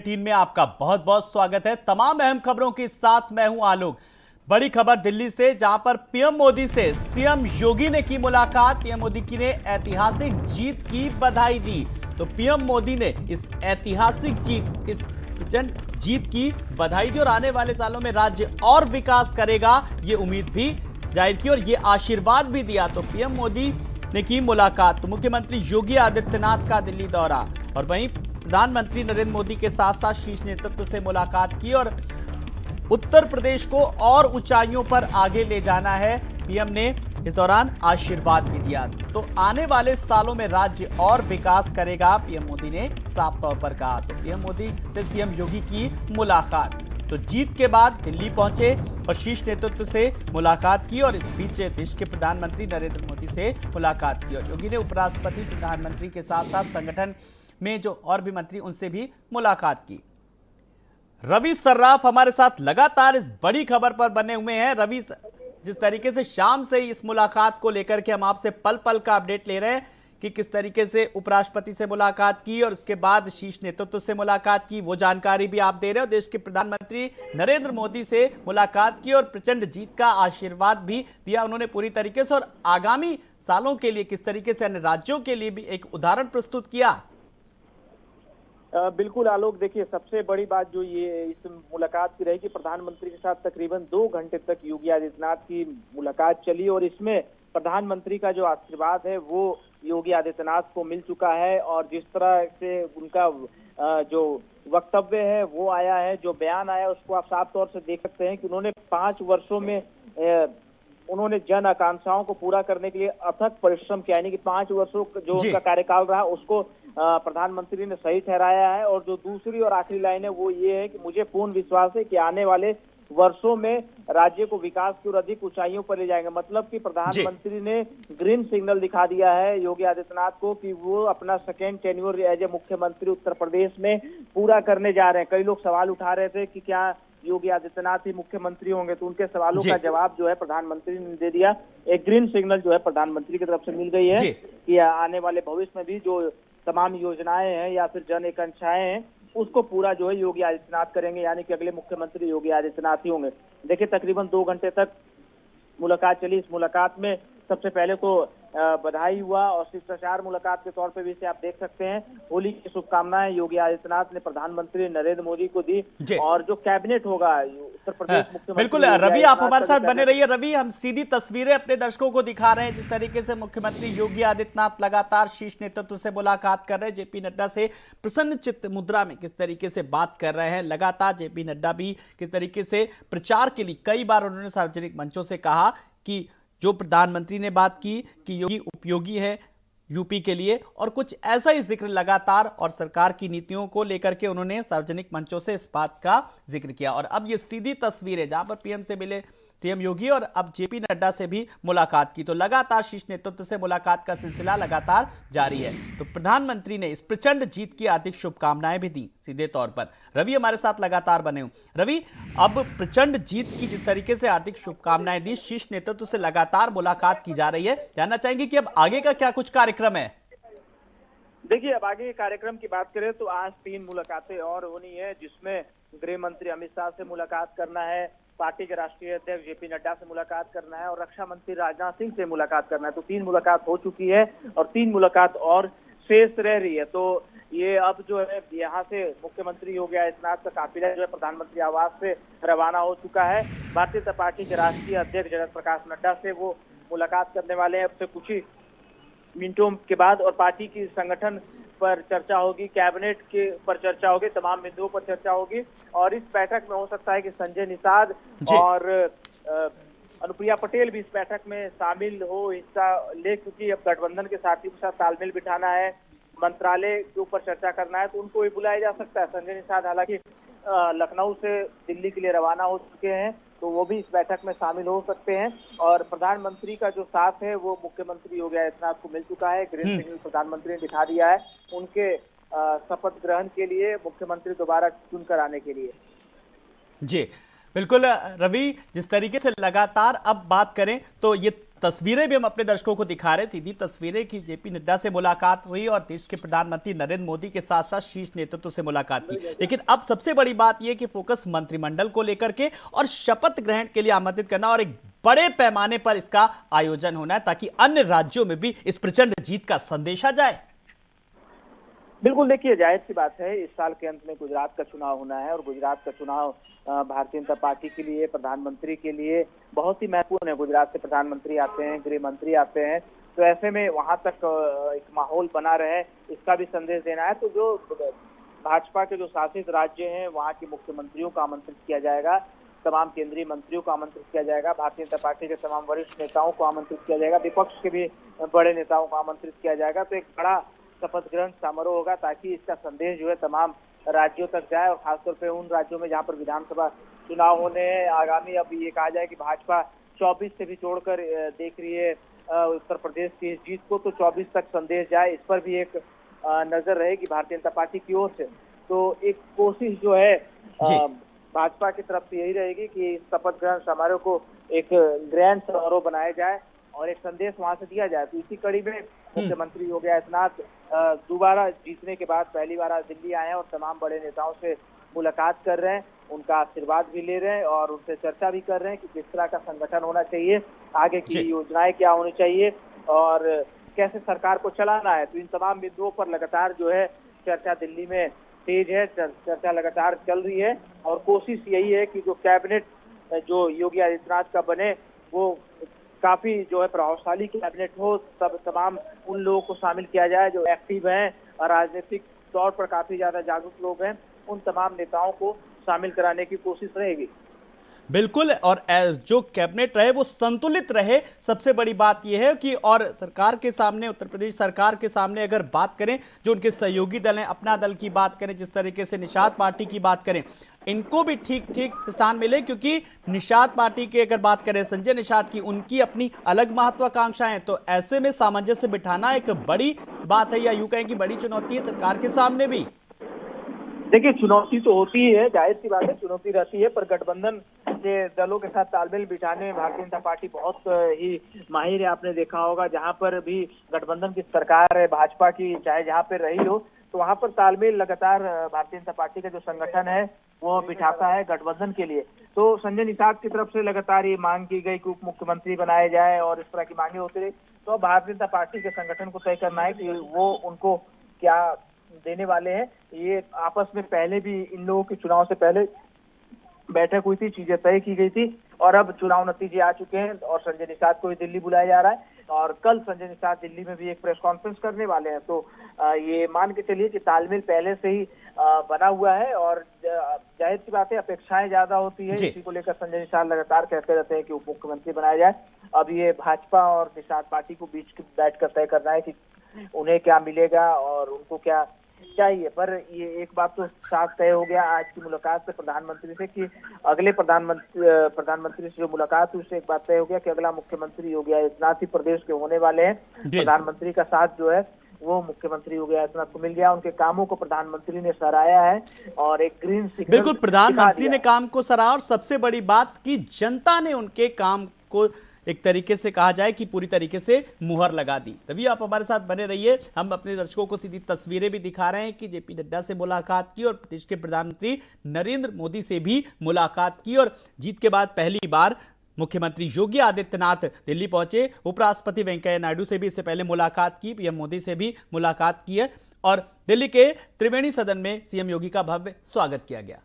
Team में आपका बहुत बहुत स्वागत है। तमाम अहम खबरों के साथ मैं हूं आलोक। बड़ी खबर दिल्ली से, जहां पर पीएम मोदी से सीएम योगी ने की मुलाकात। पीएम मोदी की ने ऐतिहासिक जीत की बधाई दी। तो पीएम मोदी ने इस ऐतिहासिक जीत, इस प्रचंड जीत की बधाई दी और आने वाले सालों में राज्य और विकास करेगा, ये उम्मीद भी जाहिर की और ये आशीर्वाद भी दिया। तो पीएम मोदी ने की मुलाकात। तो मुख्यमंत्री योगी आदित्यनाथ का दिल्ली दौरा और वहीं प्रधानमंत्री नरेंद्र मोदी के साथ साथ शीर्ष नेतृत्व से मुलाकात की और उत्तर प्रदेश को और ऊंचाइयों पर आगे ले जाना है। पीएम ने इस दौरान आशीर्वाद भी दिया। तो आने वाले सालों में राज्य और विकास करेगा, पीएम मोदी ने साफ तौर पर कहा। तो पीएम मोदी से सीएम योगी की मुलाकात। तो जीत के बाद दिल्ली पहुंचे और शीर्ष नेतृत्व से मुलाकात की और इस बीच देश के प्रधानमंत्री नरेंद्र मोदी से मुलाकात की और योगी ने उपराष्ट्रपति, प्रधानमंत्री के साथ साथ संगठन में जो और भी मंत्री उनसे भी मुलाकात की। रवि सर्राफ हमारे साथ लगातार इस बड़ी खबर पर बने हुए हैं। रवि, जिस तरीके से शाम से इस मुलाकात को लेकर के हम आपसे पल पल का अपडेट ले रहे हैं कि किस तरीके से उपराष्ट्रपति से मुलाकात की और उसके बाद शीर्ष नेतृत्व से मुलाकात की, वो जानकारी भी आप दे रहे हो। देश के प्रधानमंत्री नरेंद्र मोदी से मुलाकात की और प्रचंड जीत का आशीर्वाद भी दिया उन्होंने पूरी तरीके से, और आगामी सालों के लिए किस तरीके से अन्य राज्यों के लिए भी एक उदाहरण प्रस्तुत किया। बिल्कुल आलोक, देखिए सबसे बड़ी बात जो ये इस मुलाकात की रही कि प्रधानमंत्री के साथ तकरीबन 2 घंटे तक योगी आदित्यनाथ की मुलाकात चली और इसमें प्रधानमंत्री का जो आशीर्वाद है वो योगी आदित्यनाथ को मिल चुका है। और जिस तरह से उनका जो वक्तव्य है वो आया है, जो बयान आया, उसको आप साफ तौर से देख सकते हैं कि उन्होंने 5 वर्षों में उन्होंने जन आकांक्षाओं को पूरा करने के लिए अथक परिश्रम किया। यानी कि 5 वर्षों जो उनका कार्यकाल रहा उसको प्रधानमंत्री ने सही ठहराया है। और जो दूसरी और आखिरी लाइन है वो ये है कि मुझे पूर्ण विश्वास है कि आने वाले वर्षों में राज्य को विकास की और अधिक ऊंचाइयों पर ले जाएंगे। मतलब कि प्रधानमंत्री ने ग्रीन सिग्नल दिखा दिया है योगी आदित्यनाथ को कि वो अपना सेकेंड टेन्योर एज ए मुख्यमंत्री उत्तर प्रदेश में पूरा करने जा रहे हैं। कई लोग सवाल उठा रहे थे कि क्या योगी आदित्यनाथ ही मुख्यमंत्री होंगे, तो उनके सवालों का जवाब जो है प्रधानमंत्री ने दे दिया। एक ग्रीन सिग्नल जो है प्रधानमंत्री की तरफ से मिल गई है कि आने वाले भविष्य में भी जो तमाम योजनाएं हैं या फिर जन आकांक्षाएं हैं उसको पूरा जो है योगी आदित्यनाथ करेंगे। यानी कि अगले मुख्यमंत्री योगी आदित्यनाथ ही होंगे। देखिए तकरीबन 2 घंटे तक मुलाकात चली। इस मुलाकात में सबसे पहले तो बधाई हुआ और शिष्टाचार मुलाकात के तौर पे भी इसे आप देख सकते हैं। होली की शुभकामनाएं योगी आदित्यनाथ ने प्रधानमंत्री नरेंद्र मोदी को दी। और जो कैबिनेट होगा उत्तर प्रदेश मुख्यमंत्री, बिल्कुल रवि, आप हमारे साथ बने रहिए। रवि, हम सीधी तस्वीरें अपने दर्शकों को दिखा रहे हैं जिस तरीके से मुख्यमंत्री योगी आदित्यनाथ लगातार शीर्ष नेतृत्व से मुलाकात कर रहे हैं। जेपी नड्डा से प्रसन्न चित्त मुद्रा में किस तरीके से बात कर रहे हैं। लगातार जेपी नड्डा भी किस तरीके से प्रचार के लिए कई बार उन्होंने सार्वजनिक मंचों से कहा कि जो प्रधानमंत्री ने बात की कि योगी उपयोगी है यूपी के लिए, और कुछ ऐसा ही जिक्र लगातार और सरकार की नीतियों को लेकर के उन्होंने सार्वजनिक मंचों से इस बात का जिक्र किया। और अब ये सीधी तस्वीर है जहां पर पीएम से मिले सीएम योगी और अब जेपी नड्डा से भी मुलाकात की। तो लगातार शीर्ष नेतृत्व से मुलाकात का सिलसिला लगातार जारी है। तो प्रधानमंत्री ने इस प्रचंड जीत की हार्दिक शुभकामनाएं भी दी सीधे तौर पर। रवि हमारे साथ लगातार बने हुए। रवि, अब प्रचंड जीत की जिस तरीके से हार्दिक शुभकामनाएं दी, शीर्ष नेतृत्व से लगातार मुलाकात की जा रही है, जानना चाहेंगे कि अब आगे का क्या कुछ कार्यक्रम है। देखिए अब आगे के कार्यक्रम की बात करें तो आज 3 मुलाकातें और होनी है, जिसमें गृह मंत्री अमित शाह से मुलाकात करना है, पार्टी के राष्ट्रीय अध्यक्ष जेपी नड्डा से मुलाकात करना है और रक्षा मंत्री राजनाथ सिंह से मुलाकात करना है। तो 3 मुलाकात हो चुकी है और 3 मुलाकात और शेष रह रही है। तो ये अब जो है यहाँ से मुख्यमंत्री योगी आदित्यनाथ का काफिला जो है प्रधानमंत्री आवास से रवाना हो चुका है। भारतीय जनता पार्टी के राष्ट्रीय अध्यक्ष जगत प्रकाश नड्डा से वो मुलाकात करने वाले हैं अब से कुछ ही मिनटों के बाद। और पार्टी की संगठन पर चर्चा होगी, कैबिनेट के पर चर्चा होगी, तमाम बिंदुओं पर चर्चा होगी। और इस बैठक में हो सकता है कि संजय निषाद और अनुप्रिया पटेल भी इस बैठक में शामिल हो, हिस्सा ले, क्योंकि अब गठबंधन के साथियों के साथ तालमेल बिठाना है, मंत्रालय के ऊपर चर्चा करना है, तो उनको भी बुलाया जा सकता है। संजय निषाद हालांकि लखनऊ से दिल्ली के लिए रवाना हो चुके हैं, तो वो भी इस बैठक में शामिल हो सकते हैं। और प्रधानमंत्री का जो साथ है वो मुख्यमंत्री योगी आदित्यनाथ को मिल चुका है। ग्रीन सिग्नल प्रधानमंत्री ने दिखा दिया है उनके शपथ ग्रहण के लिए, मुख्यमंत्री दोबारा चुनकर आने के लिए। जी बिल्कुल रवि, जिस तरीके से लगातार अब बात करें तो ये तस्वीरें भी हम अपने दर्शकों को दिखा रहे हैं, सीधी तस्वीरें की जेपी नड्डा से मुलाकात हुई और देश के प्रधानमंत्री नरेंद्र मोदी के साथ साथ शीर्ष नेतृत्व से मुलाकात की। लेकिन अब सबसे बड़ी बात यह कि फोकस मंत्रिमंडल को लेकर के और शपथ ग्रहण के लिए आमंत्रित करना और एक बड़े पैमाने पर इसका आयोजन होना है ताकि अन्य राज्यों में भी इस प्रचंड जीत का संदेशा जाए। बिल्कुल, देखिए जाहिर सी बात है, इस साल के अंत में गुजरात का चुनाव होना है और गुजरात का चुनाव भारतीय जनता पार्टी के लिए, प्रधानमंत्री के लिए बहुत ही महत्वपूर्ण है। गुजरात से प्रधानमंत्री आते हैं, गृह मंत्री आते हैं, तो ऐसे में वहां तक एक माहौल बना रहे, इसका भी संदेश देना है। तो जो भाजपा के जो शासित राज्य हैं वहां के मुख्यमंत्रियों को आमंत्रित किया जाएगा, तमाम केंद्रीय मंत्रियों को आमंत्रित किया जाएगा, भारतीय जनता पार्टी के तमाम वरिष्ठ नेताओं को आमंत्रित किया जाएगा, विपक्ष के भी बड़े नेताओं को आमंत्रित किया जाएगा। तो एक बड़ा शपथ ग्रहण समारोह होगा ताकि इसका संदेश जो है तमाम राज्यों तक जाए और खासतौर पे उन राज्यों में जहां पर विधानसभा चुनाव होने हैं आगामी। अब ये कहा जाए कि भाजपा 24 से भी जोड़कर देख रही है उत्तर प्रदेश की इस जीत को, तो 24 तक संदेश जाए, इस पर भी एक नजर रहेगी भारतीय जनता पार्टी की ओर से। तो एक कोशिश जो है भाजपा की तरफ से यही रहेगी कि शपथ ग्रहण समारोह को एक ग्रैंड समारोह बनाया जाए और एक संदेश वहां से दिया जाए। तो इसी कड़ी में मुख्यमंत्री योगी आदित्यनाथ दोबारा जीतने के बाद पहली बार आज दिल्ली आए हैं और तमाम बड़े नेताओं से मुलाकात कर रहे हैं, उनका आशीर्वाद भी ले रहे हैं और उनसे चर्चा भी कर रहे हैं कि किस तरह का संगठन होना चाहिए, आगे की योजनाएं क्या होनी चाहिए और कैसे सरकार को चलाना है। तो इन तमाम बिंदुओं पर लगातार जो है चर्चा दिल्ली में तेज है, चर्चा लगातार चल रही है और कोशिश यही है कि जो कैबिनेट जो योगी आदित्यनाथ का बने वो काफी जो है प्रभावशाली कैबिनेट हो, सब तमाम उन लोगों को शामिल किया जाए जो एक्टिव हैं और राजनीतिक तौर पर काफी ज्यादा जागरूक लोग हैं, उन तमाम नेताओं को शामिल कराने की कोशिश रहेगी। बिल्कुल, और जो कैबिनेट रहे वो संतुलित रहे, सबसे बड़ी बात यह है कि और सरकार के सामने, उत्तर प्रदेश सरकार के सामने अगर बात करें, जो उनके सहयोगी दल हैं, अपना दल की बात करें, जिस तरीके से निषाद पार्टी की बात करें, इनको भी ठीक ठीक स्थान मिले, क्योंकि निषाद पार्टी की अगर बात करें संजय निषाद की, उनकी अपनी अलग महत्वाकांक्षाएं हैं। तो ऐसे में सामंजस्य बिठाना एक बड़ी बात है या यूं कहें कि बड़ी चुनौती है सरकार के सामने भी। देखिए, चुनौती तो होती ही है, जाहिर सी बात है चुनौती रहती है, पर गठबंधन के दलों के साथ तालमेल बिठाने में भारतीय जनता पार्टी बहुत ही माहिर है। आपने देखा होगा जहां पर भी गठबंधन की सरकार है भाजपा की, चाहे जहां पर रही हो, तो वहां पर तालमेल लगातार भारतीय जनता पार्टी का जो संगठन है वो बिठाता है गठबंधन के लिए। तो संजय निषाद की तरफ से लगातार ये मांग की गई कि उप मुख्यमंत्री बनाए जाए और इस तरह की मांगे होती रही। तो भारतीय जनता पार्टी के संगठन को तय करना है कि वो उनको क्या देने वाले हैं। ये आपस में पहले भी इन लोगों के चुनाव से पहले बैठक हुई थी, चीजें तय की गई थी और अब चुनाव नतीजे आ चुके हैं और संजय निषाद को भी दिल्ली बुलाया जा रहा है और कल संजय निषाद दिल्ली में भी एक प्रेस कॉन्फ्रेंस करने वाले हैं। तो ये मान के चलिए कि तालमेल पहले से ही बना हुआ है और जाहिर सी बात है अपेक्षाएं ज्यादा होती है, इसी को लेकर संजय निषाद लगातार कहते रहते हैं कि उप मुख्यमंत्री बनाया जाए। अब ये भाजपा और निषाद पार्टी को बीच बैठकर तय करना है कि उन्हें क्या मिलेगा और उनको क्या चाहिए। पर ये एक बात तो साफ तय हो गया आज की मुलाकात से प्रधानमंत्री से कि अगले प्रधानमंत्री से जो मुलाकात हुई उससे एक बात तय हो गया कि अगला मुख्यमंत्री योगी आदित्यनाथ ही प्रदेश के होने वाले हैं। प्रधानमंत्री का साथ जो है वो मुख्यमंत्री योगी आदित्यनाथ को मिल गया, उनके कामों को प्रधानमंत्री ने सराहाया है और एक ग्रीन सिग्नल बिल्कुल प्रधानमंत्री ने काम को सराहा और सबसे बड़ी बात कि जनता ने उनके काम को एक तरीके से कहा जाए कि पूरी तरीके से मुहर लगा दी। रवि, आप हमारे साथ बने रहिए, हम अपने दर्शकों को सीधी तस्वीरें भी दिखा रहे हैं कि जेपी नड्डा से मुलाकात की और प्रदेश के प्रधानमंत्री नरेंद्र मोदी से भी मुलाकात की और जीत के बाद पहली बार मुख्यमंत्री योगी आदित्यनाथ दिल्ली पहुंचे। उपराष्ट्रपति वेंकैया नायडू से भी इससे पहले मुलाकात की, पीएम मोदी से भी मुलाकात की है और दिल्ली के त्रिवेणी सदन में सीएम योगी का भव्य स्वागत किया गया।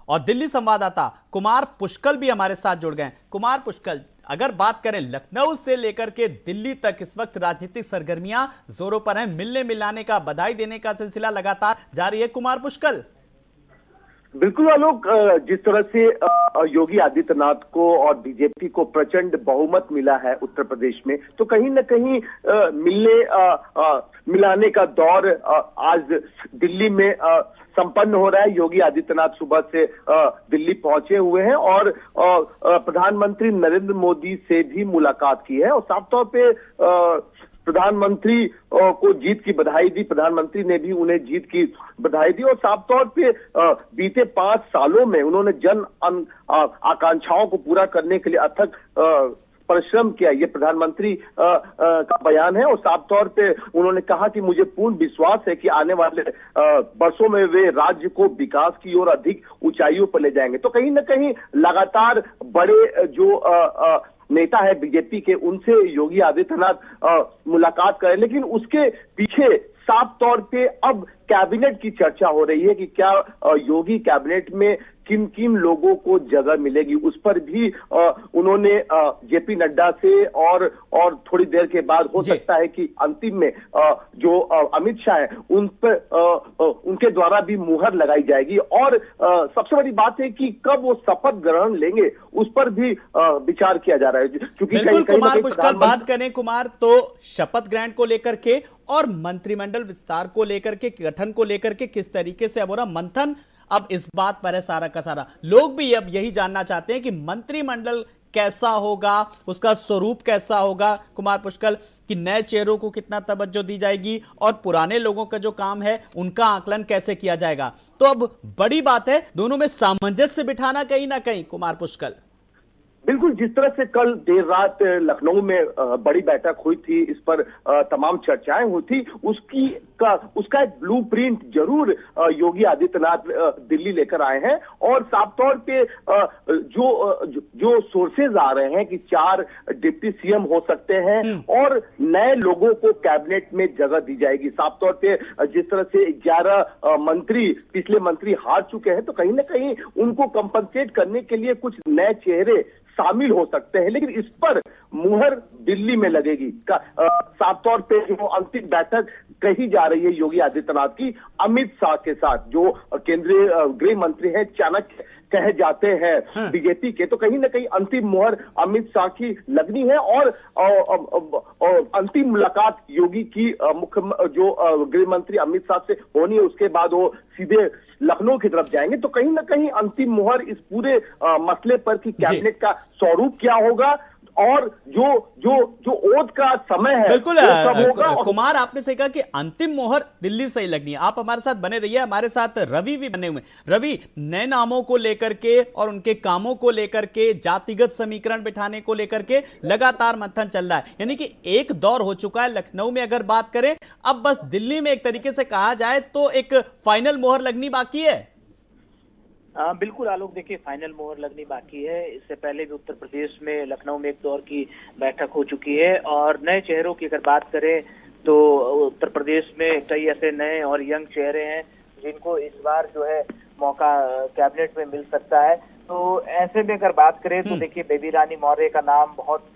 और दिल्ली संवाददाता कुमार पुष्कल भी हमारे साथ जुड़ गए। कुमार पुष्कल, अगर बात करें लखनऊ से लेकर के दिल्ली तक इस वक्त राजनीतिक सरगर्मियां जोरों पर हैं, मिलने मिलाने का, बधाई देने का सिलसिला लगातार जारी है। कुमार पुष्कल, बिल्कुल आलोक, जिस तरह से योगी आदित्यनाथ को और बीजेपी को प्रचंड बहुमत मिला है उत्तर प्रदेश में, तो कहीं न कहीं मिलाने का दौर आज दिल्ली में संपन्न हो रहा है। योगी आदित्यनाथ सुबह से दिल्ली पहुंचे हुए हैं और प्रधानमंत्री नरेंद्र मोदी से भी मुलाकात की है और साफ तौर पे प्रधानमंत्री को जीत की बधाई दी, प्रधानमंत्री ने भी उन्हें जीत की बधाई दी और साफ तौर पे बीते 5 सालों में उन्होंने जन आकांक्षाओं को पूरा करने के लिए अथक परिश्रम किया, ये प्रधानमंत्री का बयान है। और साफ तौर पे उन्होंने कहा कि मुझे पूर्ण विश्वास है कि आने वाले वर्षों में वे राज्य को विकास की ओर अधिक ऊंचाइयों पर ले जाएंगे। तो कहीं ना कहीं लगातार बड़े जो नेता है बीजेपी के, उनसे योगी आदित्यनाथ मुलाकात करें, लेकिन उसके पीछे साफ तौर पे अब कैबिनेट की चर्चा हो रही है कि क्या योगी कैबिनेट में किन किन लोगों को जगह मिलेगी। उस पर भी उन्होंने जेपी नड्डा से और थोड़ी देर के बाद हो सकता है कि अंतिम में जो अमित शाह है उन पर उनके द्वारा भी मुहर लगाई जाएगी। और सबसे बड़ी बात है कि कब वो शपथ ग्रहण लेंगे उस पर भी विचार किया जा रहा है, क्योंकि बिल्कुल कुमार पुष्कर, बात करें कुमार तो शपथ ग्रहण को लेकर के और मंत्रिमंडल विस्तार को लेकर के, गठन को लेकर के किस तरीके से अब हो रहा मंथन, अब इस बात पर है सारा का सारा। लोग भी अब यही जानना चाहते हैं कि मंत्रिमंडल कैसा होगा, उसका स्वरूप कैसा होगा कुमार पुष्कर, कि नए चेहरों को कितना तवज्जो दी जाएगी और पुराने लोगों का जो काम है उनका आकलन कैसे किया जाएगा। तो अब बड़ी बात है दोनों में सामंजस्य बिठाना कहीं ना कहीं कुमार पुष्कर। बिल्कुल, जिस तरह से कल देर रात लखनऊ में बड़ी बैठक हुई थी, इस पर तमाम चर्चाएं हुई थी, उसका एक ब्लूप्रिंट जरूर योगी आदित्यनाथ दिल्ली लेकर आए हैं। और साफ तौर पे जो सोर्सेज आ रहे हैं कि 4 डिप्टी सीएम हो सकते हैं और नए लोगों को कैबिनेट में जगह दी जाएगी। साफ तौर पे जिस तरह से 11 मंत्री पिछले मंत्री हार चुके हैं, तो कहीं ना कहीं उनको कंपनसेट करने के लिए कुछ नए चेहरे शामिल हो सकते हैं, लेकिन इस पर मुहर दिल्ली में लगेगी। साफ तौर पे जो अंतिम बैठक कही जा रही है योगी आदित्यनाथ की अमित शाह के साथ, जो केंद्रीय गृह मंत्री हैं, चाणक्य कहे जाते हैं बीजेपी के, तो कहीं ना कहीं अंतिम मुहर अमित शाह की लगनी है। और अंतिम मुलाकात योगी की जो गृह मंत्री अमित शाह से होनी है, उसके बाद वो सीधे लखनऊ की तरफ जाएंगे। तो कहीं ना कहीं अंतिम मुहर इस पूरे मसले पर कि कैबिनेट का स्वरूप क्या होगा और जो ओथ का समय है बिल्कुल कुमार, आपने सही कहा कि अंतिम मोहर दिल्ली से ही लगनी है। आप हमारे साथ बने रहिए, हमारे साथ रवि भी बने हुए। रवि, नए नामों को लेकर के और उनके कामों को लेकर के, जातिगत समीकरण बिठाने को लेकर के लगातार मंथन चल रहा है, यानी कि एक दौर हो चुका है लखनऊ में अगर बात करें, अब बस दिल्ली में एक तरीके से कहा जाए तो एक फाइनल मोहर लगनी बाकी है। बिल्कुल आलोक, देखिए फाइनल मोहर लगनी बाकी है। इससे पहले भी उत्तर प्रदेश में लखनऊ में एक दौर की बैठक हो चुकी है और नए चेहरों की अगर बात करें तो उत्तर प्रदेश में कई ऐसे नए और यंग चेहरे हैं जिनको इस बार जो है मौका कैबिनेट में मिल सकता है। तो ऐसे में अगर बात करें तो देखिए बेबी रानी मौर्य का नाम बहुत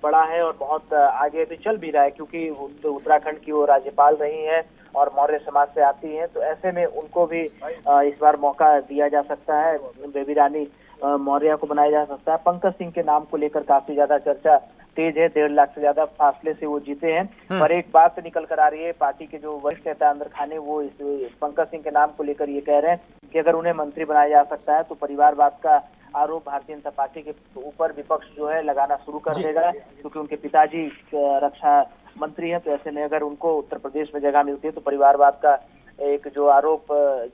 बड़ा है और बहुत आगे भी चल भी रहा है, क्योंकि उत्तराखंड की वो राज्यपाल रही हैं और मौर्य समाज से आती हैं। तो ऐसे में उनको भी इस बार मौका दिया जा सकता है, बेबी रानी मौर्य को बनाया जा सकता है। पंकज सिंह के नाम को लेकर काफी ज्यादा चर्चा तेज है, 1.5 लाख से ज्यादा फासले से वो जीते हैं। पर एक बात निकल कर आ रही है, पार्टी के जो वरिष्ठ नेता अंदर खाने वो इस पंकज सिंह के नाम को लेकर ये कह रहे हैं कि अगर उन्हें मंत्री बनाया जा सकता है तो परिवारवाद का आरोप भारतीय जनता पार्टी के ऊपर विपक्ष जो है लगाना शुरू कर देगा, क्योंकि उनके पिताजी रक्षा मंत्री हैं। तो ऐसे में अगर उनको उत्तर प्रदेश में जगह मिलती है तो परिवारवाद का एक जो आरोप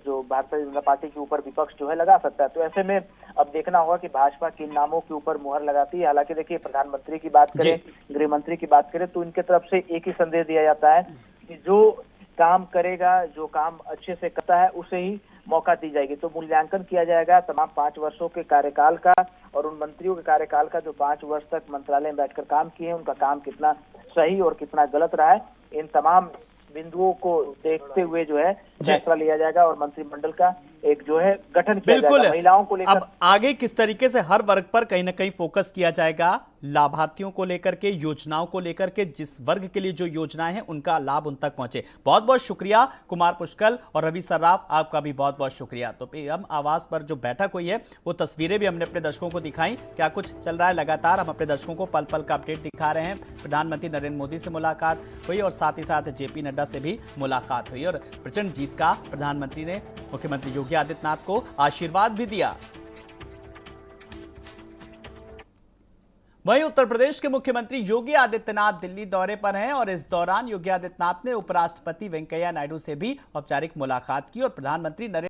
जो भारतीय जनता पार्टी के ऊपर विपक्ष जो है लगा सकता है। तो ऐसे में अब देखना होगा कि भाजपा किन नामों के ऊपर मुहर लगाती है। हालांकि देखिए प्रधानमंत्री की बात करें, गृह मंत्री की बात करें, तो इनके तरफ से एक ही संदेश दिया जाता है कि जो काम करेगा, जो काम अच्छे से करता है उसे ही मौका दी जाएगी। तो मूल्यांकन किया जाएगा तमाम 5 वर्षों के कार्यकाल का और उन मंत्रियों के कार्यकाल का जो 5 वर्ष तक मंत्रालय में बैठकर काम किए हैं, उनका काम कितना सही और कितना गलत रहा है। इन तमाम बिंदुओं को देखते हुए जो है फैसला लिया जाएगा और मंत्रिमंडल का एक जो है गठन किया जाएगा। महिलाओं को लेकर अब आगे किस तरीके से हर वर्ग पर कहीं ना कहीं फोकस किया जाएगा, लाभार्थियों को लेकर के, योजनाओं को लेकर के, जिस वर्ग के लिए जो योजनाएं हैं उनका लाभ उन तक पहुंचे। बहुत बहुत शुक्रिया कुमार पुष्कर और रवि सर्राफ, आपका भी बहुत बहुत शुक्रिया। तो पीएम आवास पर जो बैठक हुई है वो तस्वीरें भी हमने अपने दर्शकों को दिखाई, क्या कुछ चल रहा है लगातार हम अपने दर्शकों को पल पल का अपडेट दिखा रहे हैं। प्रधानमंत्री नरेंद्र मोदी से मुलाकात हुई और साथ ही साथ जेपी नड्डा से भी मुलाकात हुई और प्रचंड जीत का प्रधानमंत्री ने मुख्यमंत्री योगी आदित्यनाथ को आशीर्वाद भी दिया। वहीं उत्तर प्रदेश के मुख्यमंत्री योगी आदित्यनाथ दिल्ली दौरे पर हैं और इस दौरान योगी आदित्यनाथ ने उपराष्ट्रपति वेंकैया नायडू से भी औपचारिक मुलाकात की और प्रधानमंत्री नरेंद्र